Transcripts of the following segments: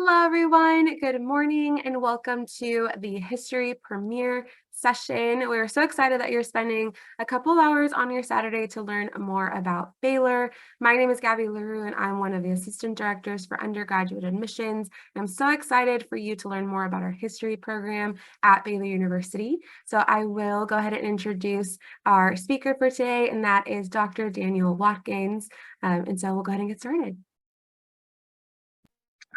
Hello, everyone. Good morning and welcome to the History Premiere session. We're so excited that you're spending a couple of hours on your Saturday to learn more about Baylor. My name is Gabby LaRue, and I'm one of the assistant directors for undergraduate admissions. I'm so excited for you to learn more about our history program at Baylor University. So I will go ahead and introduce our speaker for today, and that is Dr. Daniel Watkins. And so we'll go ahead and get started.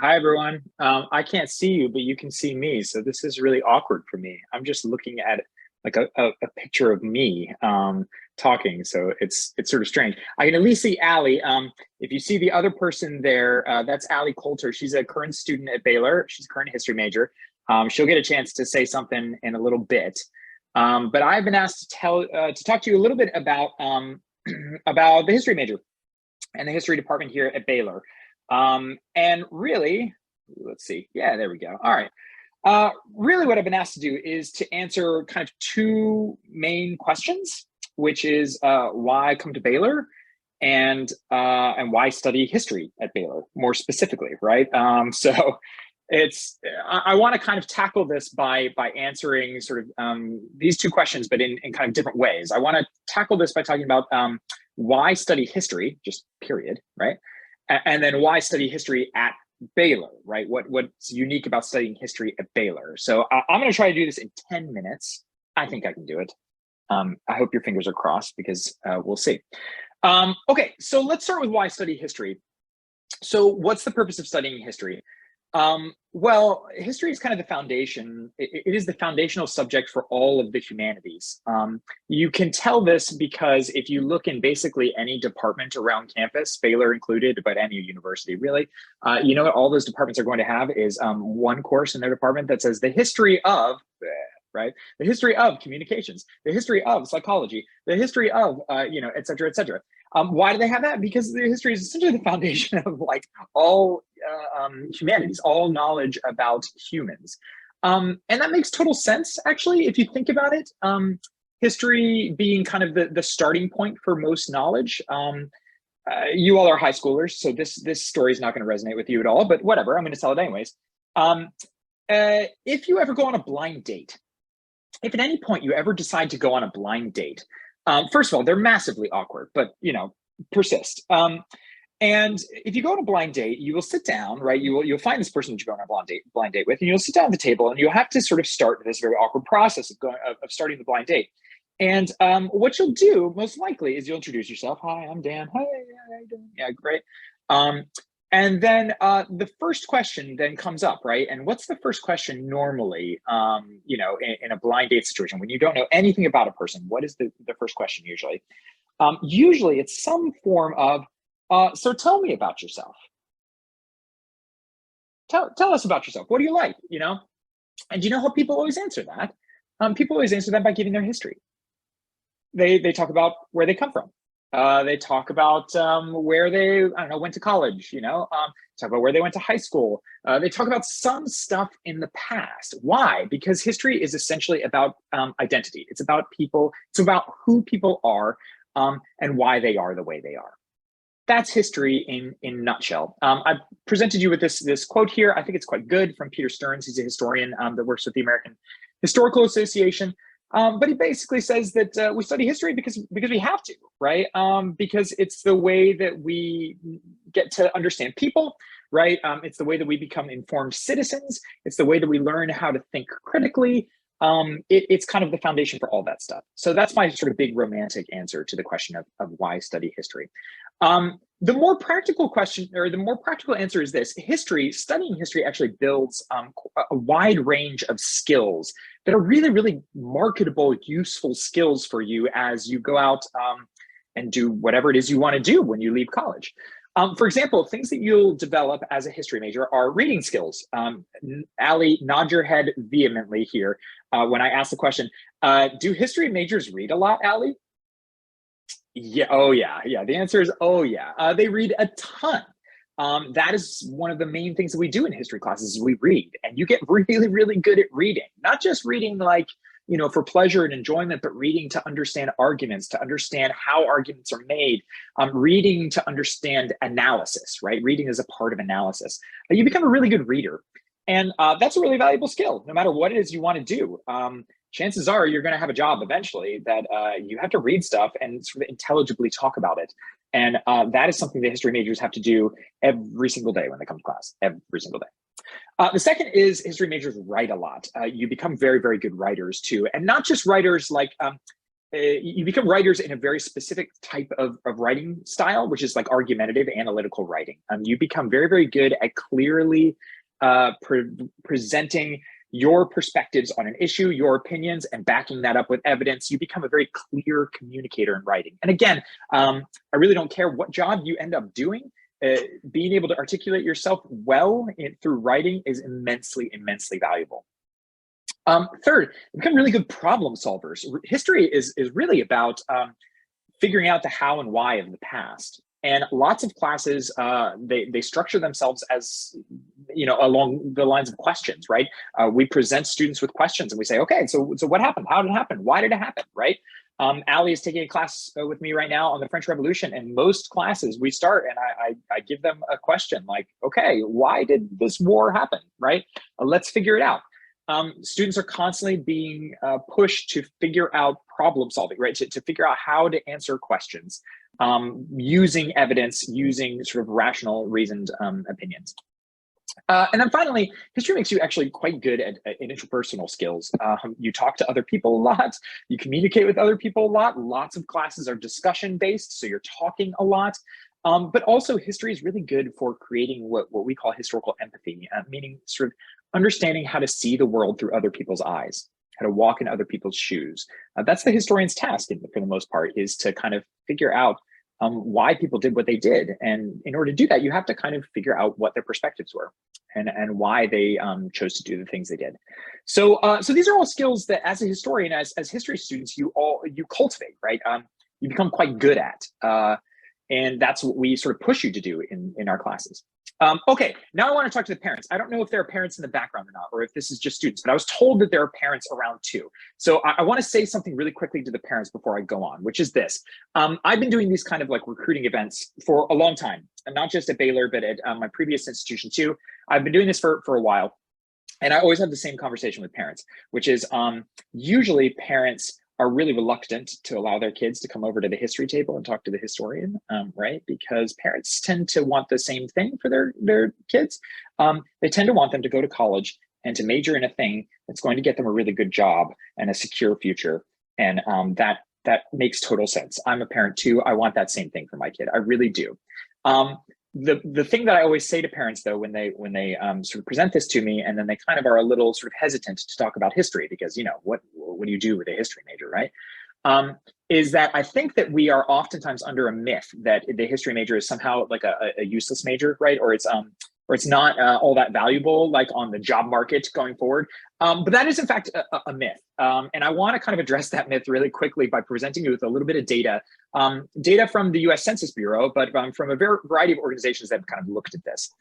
Hi, everyone. I can't see you, but you can see me. So this is really awkward for me. I'm just looking at like a picture of me talking. So it's sort of strange. I can at least see Allie. If you see the other person there, that's Allie Coulter. She's a current student at Baylor. She's a current history major. She'll get a chance to say something in a little bit. But I've been asked to talk to you a little bit about about the history major and the history department here at Baylor. And really, let's see. Yeah, there we go. All right. Really what I've been asked to do is to answer kind of two main questions, which is why come to Baylor and why study history at Baylor more specifically, right? So I want to kind of tackle this by answering sort of these two questions, but in kind of different ways. I want to tackle this by talking about why study history, just period, right? And then why study history at Baylor, right? What's unique about studying history at Baylor? So I'm going to try to do this in 10 minutes. I think I can do it. I hope your fingers are crossed because we'll see. Okay, so let's start with why study history. So what's the purpose of studying history? Well, history is kind of the foundation. It is the foundational subject for all of the humanities. You can tell this because if you look in basically any department around campus, Baylor included, but any university really, you know what all those departments are going to have is one course in their department that says the history of, right? The history of communications, the history of psychology, the history of, et cetera, et cetera. Why do they have that? Because the history is essentially the foundation of like all humanities, all knowledge about humans. And that makes total sense, actually, if you think about it. History being kind of the starting point for most knowledge. You all are high schoolers, so this story is not going to resonate with you at all, but whatever, I'm going to tell it anyways. If you ever go on a blind date, if at any point you ever decide to go on a blind date, first of all, they're massively awkward, but persist. And if you go on a blind date, you will sit down, right? You'll find this person that you're going on a blind date with, and you'll sit down at the table, and you'll have to sort of start this very awkward process of starting the blind date. And what you'll do most likely is you'll introduce yourself. Hi, I'm Dan. Hi, how you doing? Yeah, great. And then the first question then comes up, right? And what's the first question normally, in a blind date situation when you don't know anything about a person? What is the first question usually? Usually it's some form of, so tell me about yourself. Tell us about yourself. What do you like, And do you know how people always answer that? People always answer that by giving their history. They talk about where they come from. They talk about where they, went to college, talk about where they went to high school. They talk about some stuff in the past. Why? Because history is essentially about identity. It's about people. It's about who people are and why they are the way they are. That's history in a nutshell. I've presented you with this quote here. I think it's quite good from Peter Stearns. He's a historian that works with the American Historical Association. But he basically says that we study history because we have to, right? Because it's the way that we get to understand people, right? It's the way that we become informed citizens. It's the way that we learn how to think critically. It's kind of the foundation for all that stuff. So that's my sort of big romantic answer to the question of why study history. The more practical question, or the more practical answer is this: studying history actually builds a wide range of skills that are really, really marketable, useful skills for you as you go out and do whatever it is you want to do when you leave college. For example, things that you'll develop as a history major are reading skills. Allie, nod your head vehemently here when I ask the question, do history majors read a lot, Allie? Yeah, oh yeah, yeah. The answer is, oh yeah. They read a ton. That is one of the main things that we do in history classes is we read, and you get really, really good at reading. Not just reading like, for pleasure and enjoyment, but reading to understand arguments, to understand how arguments are made, reading to understand analysis, right? Reading is a part of analysis. You become a really good reader. And that's a really valuable skill, no matter what it is you want to do. Chances are you're going to have a job eventually that you have to read stuff and sort of intelligibly talk about it. And that is something that history majors have to do every single day when they come to class, every single day. The second is history majors write a lot. You become very, very good writers too. And not just writers like, you become writers in a very specific type of writing style, which is like argumentative, analytical writing. You become very, very good at clearly presenting your perspectives on an issue, your opinions, and backing that up with evidence. You become a very clear communicator in writing. And again, I really don't care what job you end up doing. Being able to articulate yourself well through writing is immensely, immensely valuable. Third, become really good problem solvers. History is really about figuring out the how and why of the past. And lots of classes, they structure themselves as, along the lines of questions, right? We present students with questions and we say, okay, so what happened? How did it happen? Why did it happen, right? Ali is taking a class with me right now on the French Revolution, and most classes we start and I give them a question like, okay, why did this war happen, right? Let's figure it out. Students are constantly being pushed to figure out problem solving, right? To figure out how to answer questions using evidence, using sort of rational, reasoned opinions. And then finally, history makes you actually quite good at interpersonal skills. You talk to other people a lot, you communicate with other people a lot. Lots of classes are discussion based, so you're talking a lot. But also history is really good for creating what we call historical empathy, meaning sort of understanding how to see the world through other people's eyes, how to walk in other people's shoes. That's the historian's task for the most part, is to kind of figure out why people did what they did. And in order to do that, you have to kind of figure out what their perspectives were and why they chose to do the things they did. So these are all skills that as a historian, as history students, you cultivate, right? You become quite good at. And that's what we sort of push you to do in our classes. Okay, now I want to talk to the parents. I don't know if there are parents in the background or not, or if this is just students, but I was told that there are parents around too. So I want to say something really quickly to the parents before I go on, which is this. I've been doing these kind of like recruiting events for a long time, and not just at Baylor, but at my previous institution too. I've been doing this for a while, and I always have the same conversation with parents, which is usually parents are really reluctant to allow their kids to come over to the history table and talk to the historian, right? Because parents tend to want the same thing for their kids. They tend to want them to go to college and to major in a thing that's going to get them a really good job and a secure future. And that makes total sense. I'm a parent too. I want that same thing for my kid. I really do. The thing that I always say to parents though, when they sort of present this to me, and then they kind of are a little sort of hesitant to talk about history because, what do you do with a history major, right? Is that I think that we are oftentimes under a myth that the history major is somehow like a useless major, right? Or it's not all that valuable, like on the job market going forward. But that is in fact a myth. And I want to kind of address that myth really quickly by presenting you with a little bit of data, data from the US Census Bureau, but from a variety of organizations that have kind of looked at this.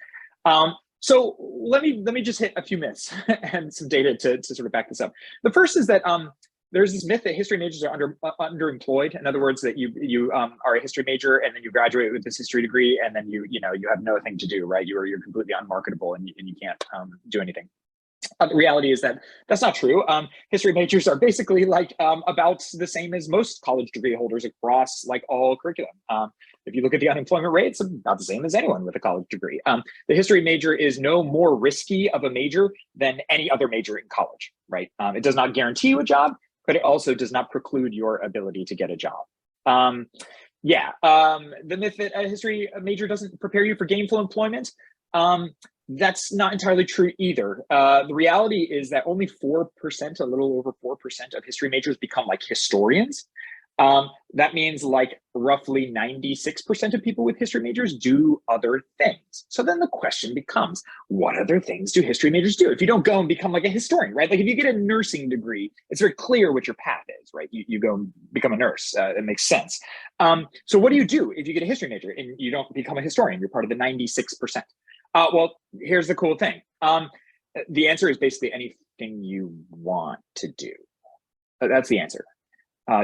So let me just hit a few myths and some data to sort of back this up. The first is that there's this myth that history majors are underemployed. In other words, that you are a history major and then you graduate with this history degree and then you have nothing to do, right? You're completely unmarketable and you can't do anything. The reality is that that's not true. History majors are basically like about the same as most college degree holders across like all curriculum. If you look at the unemployment rate, it's about the same as anyone with a college degree. The history major is no more risky of a major than any other major in college, right? It does not guarantee you a job, but it also does not preclude your ability to get a job. The myth that a history major doesn't prepare you for gainful employment, that's not entirely true either. The reality is that only 4%, a little over 4% of history majors become like historians. That means like roughly 96% of people with history majors do other things. So then the question becomes, what other things do history majors do? If you don't go and become like a historian, right? Like if you get a nursing degree, it's very clear what your path is, right? You go and become a nurse. It makes sense. So what do you do if you get a history major and you don't become a historian? You're part of the 96%. Well, here's the cool thing. The answer is basically anything you want to do. That's the answer.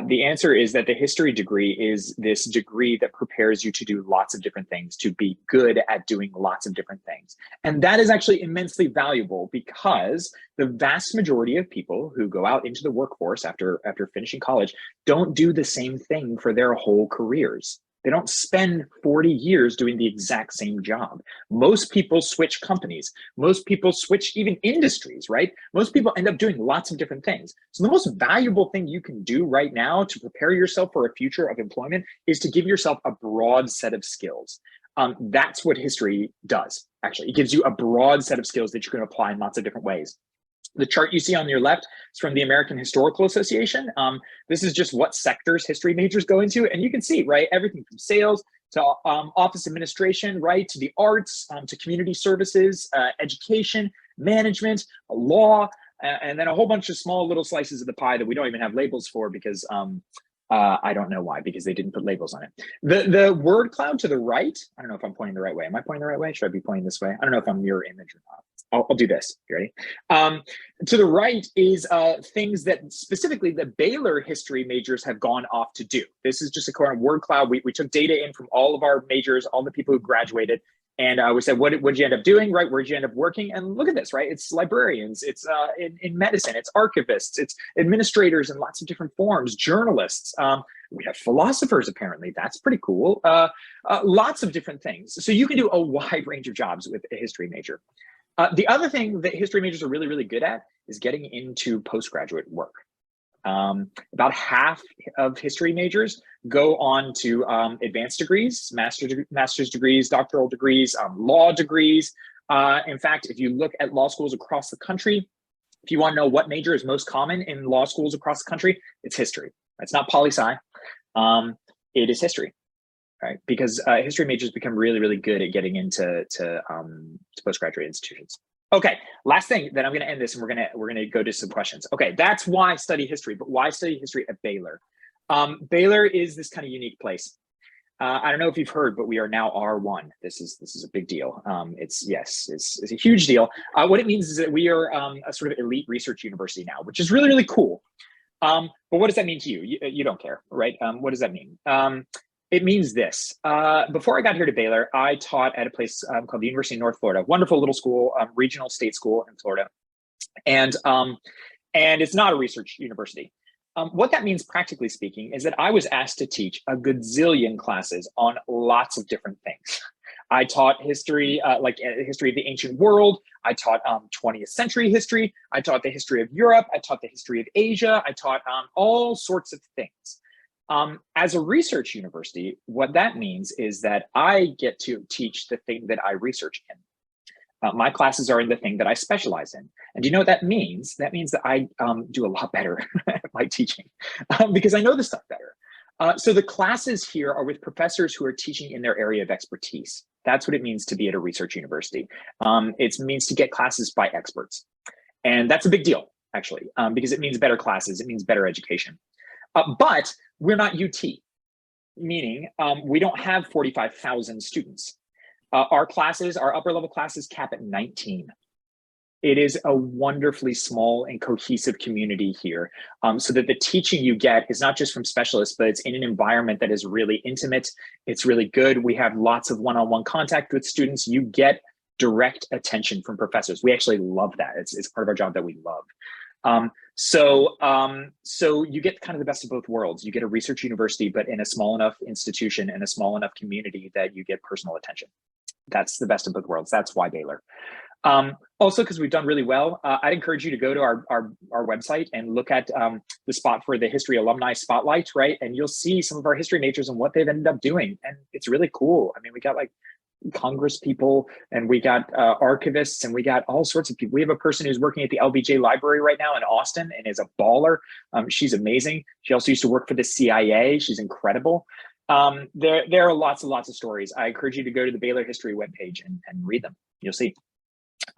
The answer is that the history degree is this degree that prepares you to do lots of different things, to be good at doing lots of different things. And that is actually immensely valuable because the vast majority of people who go out into the workforce after finishing college don't do the same thing for their whole careers. They don't spend 40 years doing the exact same job. Most people switch companies. Most people switch even industries, right? Most people end up doing lots of different things. So the most valuable thing you can do right now to prepare yourself for a future of employment is to give yourself a broad set of skills. That's what history does, actually. It gives you a broad set of skills that you can apply in lots of different ways. The chart you see on your left is from the American Historical Association. This is just what sectors history majors go into. And you can see, right, everything from sales to office administration, right, to the arts, to community services, education, management, law, and then a whole bunch of small little slices of the pie that we don't even have labels for because I don't know why, because they didn't put labels on it. The word cloud to the right, I don't know if I'm pointing the right way. Am I pointing the right way? Should I be pointing this way? I don't know if I'm mirror image or not. I'll do this. You ready? To the right is things that specifically the Baylor history majors have gone off to do. This is just a kind of word cloud. We took data in from all of our majors, all the people who graduated, and we said, what did you end up doing, right? Where'd you end up working? And look at this, right? It's librarians, it's in medicine, it's archivists, it's administrators in lots of different forms, journalists. We have philosophers, apparently. That's pretty cool. Lots of different things. So you can do a wide range of jobs with a history major. The other thing that history majors are really, really good at is getting into postgraduate work. About half of history majors go on to advanced degrees, master's degrees, doctoral degrees, law degrees. In fact, if you look at law schools across the country, if you want to know what major is most common in law schools across the country, it's history. It's not poli-sci. It is history. Right? Because history majors become really, really good at getting into postgraduate institutions. Okay, last thing, then I'm going to end this, and we're gonna go to some questions. Okay, that's why study history, but why study history at Baylor? Baylor is this kind of unique place. I don't know if you've heard, but we are now R1. This is a big deal. It's a huge deal. What it means is that we are a sort of elite research university now, which is really, really cool. But what does that mean to you? You don't care, right? What does that mean? It means this. Before I got here to Baylor, I taught at a place called the University of North Florida, wonderful little school, regional state school in Florida. And it's not a research university. What that means, practically speaking, is that I was asked to teach a gazillion classes on lots of different things. I taught history, like history of the ancient world. I taught 20th century history. I taught the history of Europe. I taught the history of Asia. I taught all sorts of things. As a research university, what that means is that I get to teach the thing that I research in. My classes are in the thing that I specialize in. And do you know what that means? That means that I do a lot better at my teaching because I know this stuff better. So the classes here are with professors who are teaching in their area of expertise. That's what it means to be at a research university. It means to get classes by experts. And that's a big deal, actually, because it means better classes. It means better education. But we're not UT, meaning we don't have 45,000 students. Our classes, our upper level classes cap at 19. It is a wonderfully small and cohesive community here, so that the teaching you get is not just from specialists, but it's in an environment that is really intimate. It's really good. We have lots of one-on-one contact with students. You get direct attention from professors. We actually love that. It's part of our job that we love. So you get kind of the best of both worlds. You get a research university, but in a small enough institution and a small enough community that you get personal attention. That's the best of both worlds. That's why Baylor. Also, because we've done really well, I'd encourage you to go to our website and look at the spot for the History Alumni Spotlight, right? And you'll see some of our history majors and what they've ended up doing. And it's really cool. I mean, we got like Congress people, and we got archivists, and we got all sorts of people. We have a person who's working at the LBJ Library right now in Austin and is a baller. She's amazing. She also used to work for the CIA. She's incredible. There are lots and lots of stories. I encourage you to go to the Baylor History webpage and read them. You'll see.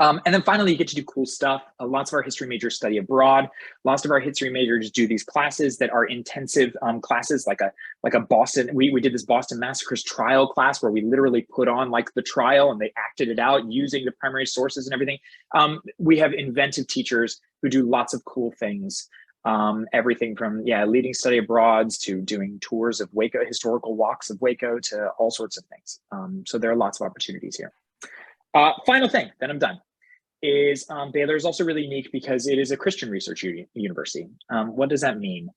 And then finally, you get to do cool stuff. Lots of our history majors study abroad. Lots of our history majors do these classes that are intensive classes, like a Boston. We did this Boston Massacres trial class where we literally put on like the trial and they acted it out using the primary sources and everything. We have inventive teachers who do lots of cool things. everything from leading study abroads to doing tours of Waco, historical walks of Waco, to all sorts of things. So there are lots of opportunities here. Final thing, then I'm done, is Baylor is also really unique because it is a Christian research university. What does that mean?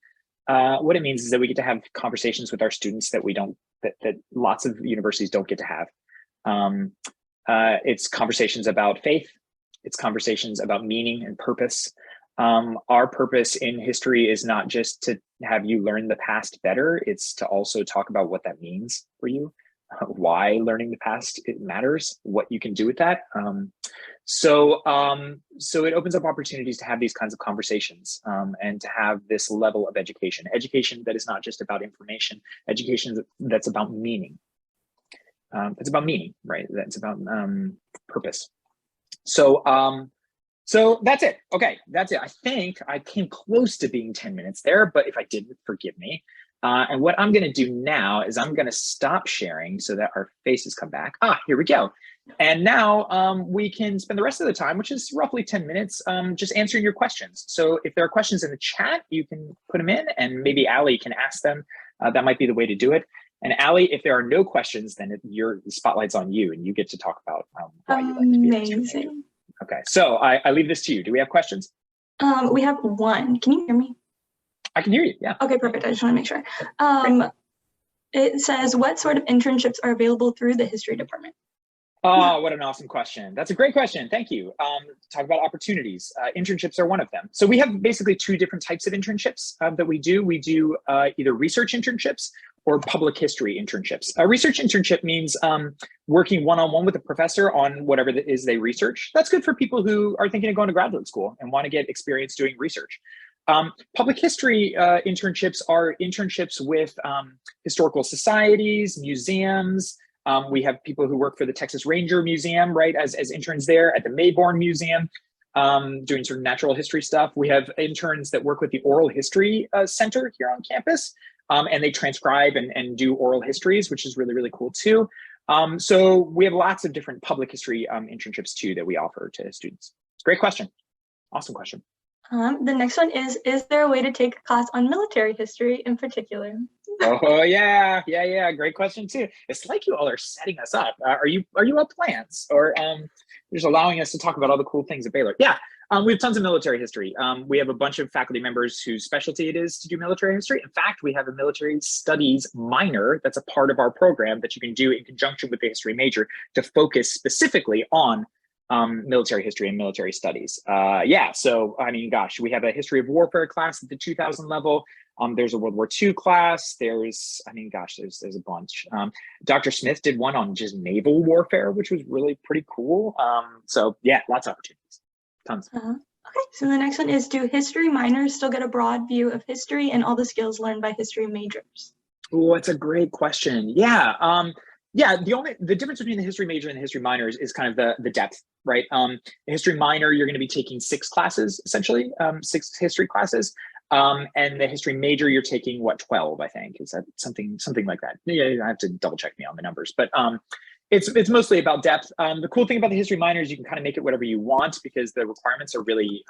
What it means is that we get to have conversations with our students that that lots of universities don't get to have. It's conversations about faith. It's conversations about meaning and purpose. Our purpose in history is not just to have you learn the past better, it's to also talk about what that means for you, why learning the past it matters, what you can do with that. So it opens up opportunities to have these kinds of conversations, and to have this level of education that is not just about information, education that's about meaning. It's about meaning, right? That's about purpose. So that's it. Okay, that's it. I think I came close to being 10 minutes there, but if I didn't, forgive me. And what I'm going to do now is I'm going to stop sharing so that our faces come back. Here we go. And now we can spend the rest of the time, which is roughly 10 minutes, just answering your questions. So if there are questions in the chat, you can put them in, and maybe Allie can ask them. That might be the way to do it. And Allie, if there are no questions, then the spotlight's on you, and you get to talk about why you like to be a history major. Okay, so I leave this to you. Do we have questions? We have one. Can you hear me? I can hear you, yeah. Okay, perfect. I just want to make sure. It says, what sort of internships are available through the history department? Oh, what an awesome question. That's a great question. Thank you. Talk about opportunities. Internships are one of them. So we have basically two different types of internships that we do. We do either research internships or public history internships. A research internship means working one-on-one with a professor on whatever it is they research. That's good for people who are thinking of going to graduate school and want to get experience doing research. Public history internships are internships with historical societies, museums. We have people who work for the Texas Ranger Museum, right, as interns there, at the Mayborn Museum, doing sort of natural history stuff. We have interns that work with the Oral History Center here on campus, and they transcribe and do oral histories, which is really, really cool too. So we have lots of different public history internships too that we offer to students. Great question. Awesome question. The next one is there a way to take a class on military history in particular? Oh yeah. Great question too. It's like you all are setting us up. Are you up plans, or just allowing us to talk about all the cool things at Baylor? Yeah, we have tons of military history. We have a bunch of faculty members whose specialty it is to do military history. In fact, we have a military studies minor that's a part of our program that you can do in conjunction with the history major to focus specifically on military history and military studies. Yeah, so I mean, gosh, we have a history of warfare class at the 2000 level. There's a World War II class. There's a bunch. Dr. Smith did one on just naval warfare, which was really pretty cool. So yeah, lots of opportunities, tons. Okay, so the next one is, do history minors still get a broad view of history and all the skills learned by history majors? Oh, it's a great question. Yeah. Yeah, the difference between the history major and the history minors is kind of the depth, right? The history minor, you're going to be taking 6 classes, essentially, 6 history classes. And the history major, you're taking 12, I think. Is that something like that? Yeah, I have to double check me on the numbers, but it's mostly about depth. The cool thing about the history minor is you can kind of make it whatever you want because the requirements are really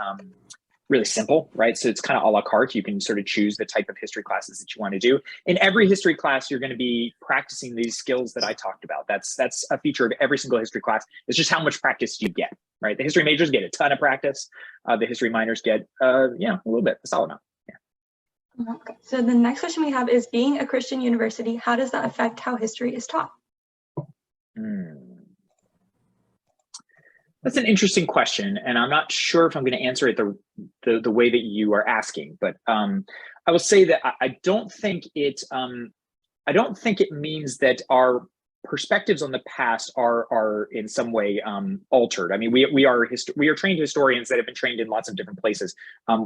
simple, right? So it's kind of a la carte. You can sort of choose the type of history classes that you want to do. In every history class, you're going to be practicing these skills that I talked about. That's a feature of every single history class. It's just how much practice you get, right? The history majors get a ton of practice. The history minors get, a little bit, a solid amount. Yeah. Okay. So the next question we have is, being a Christian university, how does that affect how history is taught? That's an interesting question, and I'm not sure if I'm going to answer it the way that you are asking. But I will say that I don't think it means that our perspectives on the past are in some way altered. I mean, we are trained historians that have been trained in lots of different places.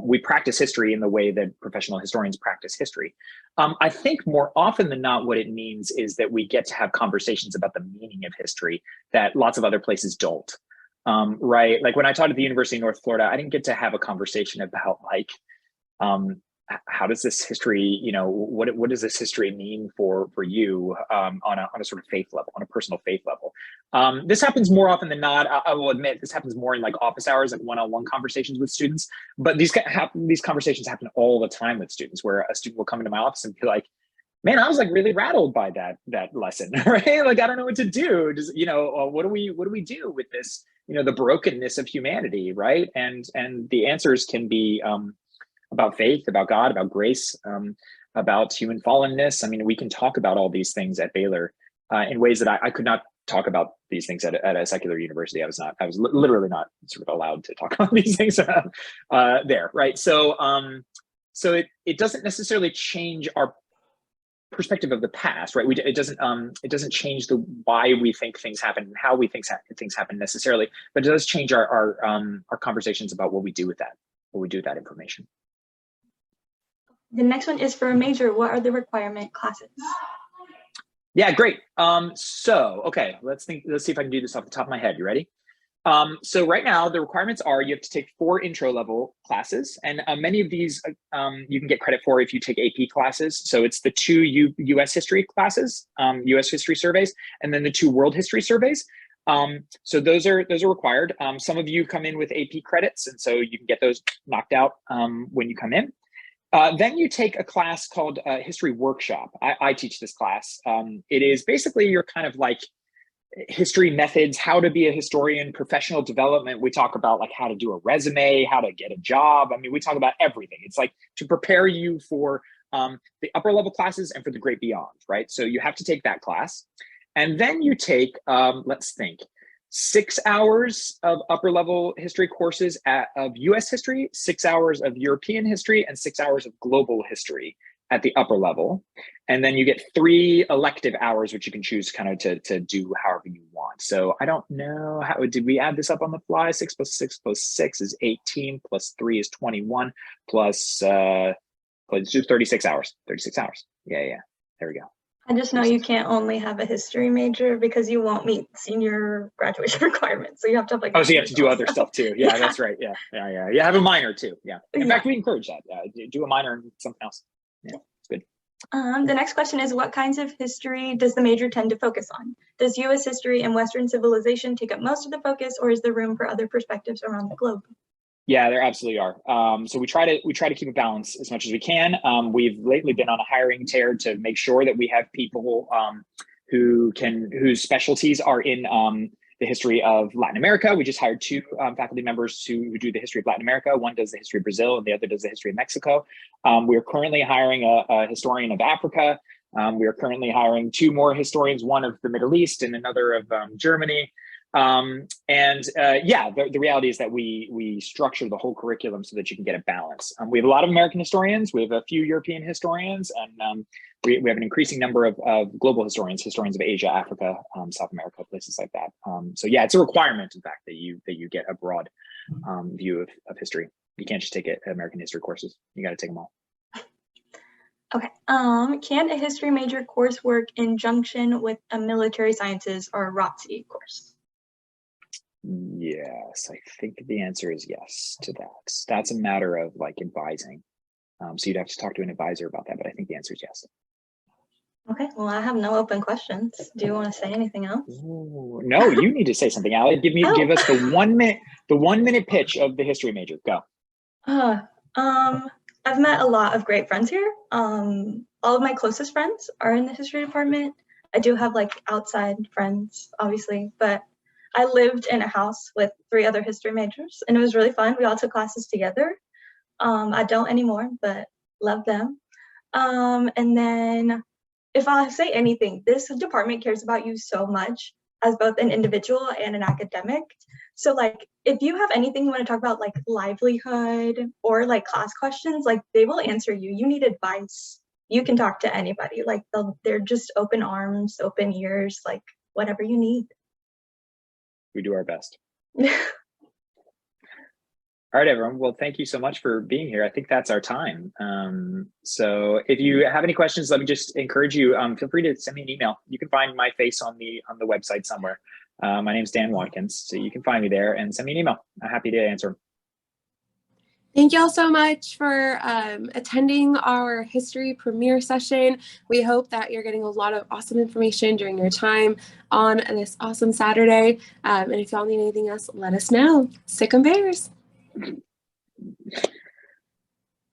We practice history in the way that professional historians practice history. I think more often than not, what it means is that we get to have conversations about the meaning of history that lots of other places don't. Right? Like when I taught at the University of North Florida, I didn't get to have a conversation about how does this history, what does this history mean for you on a sort of faith level, on a personal faith level? This happens more often than not. I will admit this happens more in like office hours, like one-on-one conversations with students. But these conversations happen all the time with students, where a student will come into my office and be like, "Man, I was like really rattled by that lesson, right? Like I don't know what to do. Just what do we do with this? The brokenness of humanity, right?" And the answers can be about faith, about God, about grace, about human fallenness. I mean, we can talk about all these things at Baylor in ways that I could not talk about these things at a secular university. I was literally not sort of allowed to talk about these things there, right? So it doesn't necessarily change our perspective of the past, right? It doesn't change the why we think things happen and how we think things happen necessarily, but it does change our conversations about what we do with that information. The next one is for a major. What are the requirement classes? Yeah, great. Okay, let's see if I can do this off the top of my head. You ready? So right now the requirements are you have to take 4 intro level classes, and many of these you can get credit for if you take AP classes. So it's the 2 US history classes, US history surveys, and then the 2 world history surveys. So those are required. Some of you come in with AP credits, and so you can get those knocked out when you come in. Then you take a class called History Workshop. I teach this class. It is basically your kind of like history methods, how to be a historian, professional development. We talk about like how to do a resume, how to get a job. I mean, we talk about everything. It's like to prepare you for the upper level classes and for the great beyond, right? So you have to take that class. And then you take, let's think, 6 hours of upper level history courses of US history, 6 hours of European history, and 6 hours of global history at the upper level. And then you get 3 elective hours, which you can choose kind of to do however you want. So I don't know, did we add this up on the fly? 6 plus 6 plus 6 is 18, plus 3 is 21, plus let's do 36 hours, 36 hours. Yeah, there we go. I just know you can't only have a history major because you won't meet senior graduation requirements. So you have to have like. Oh, so you have to do other stuff too. Yeah, that's right. Yeah. You have a minor too. Yeah. In fact, we encourage that. Do a minor in something else. Yeah, it's good. The next question is, what kinds of history does the major tend to focus on? Does US history and Western civilization take up most of the focus, or is there room for other perspectives around the globe? Yeah, there absolutely are. So we try to keep a balance as much as we can. We've lately been on a hiring tear to make sure that we have people whose specialties are in the history of Latin America. We just hired 2 faculty members who do the history of Latin America. One does the history of Brazil, and the other does the history of Mexico. We are currently hiring a historian of Africa. We are currently hiring 2 more historians, one of the Middle East and another of Germany. The reality is that we structure the whole curriculum so that you can get a balance. We have a lot of American historians, we have a few European historians, and we have an increasing number of global historians of Asia, Africa, South America, places like that. So yeah, it's a requirement, in fact, that you get a broad view of history. You can't just take American history courses. You got to take them all. Okay. Can a history major course work in conjunction with a military sciences or a ROTC course? Yes, I think the answer is yes to that. That's a matter of like advising. So you'd have to talk to an advisor about that, but I think the answer is yes. Okay, well, I have no open questions. Do you want to say anything else? Ooh, no, you need to say something, Allie. Give us the 1 minute pitch of the history major. Go. I've met a lot of great friends here. All of my closest friends are in the history department. I do have like outside friends, obviously, but I lived in a house with 3 other history majors, and it was really fun. We all took classes together. I don't anymore, but love them. And then if I say anything, this department cares about you so much as both an individual and an academic. So like, if you have anything you want to talk about, like livelihood or like class questions, like they will answer you. You need advice, you can talk to anybody. Like they're just open arms, open ears, like whatever you need. We do our best. All right, everyone. Well, thank you so much for being here. I think that's our time. So if you have any questions, let me just encourage you, feel free to send me an email. You can find my face on the website somewhere. My name's Dan Watkins, so you can find me there and send me an email. I'm happy to answer. Thank y'all so much for attending our history premiere session. We hope that you're getting a lot of awesome information during your time on this awesome Saturday. And if y'all need anything else, let us know. Sick 'em Bears.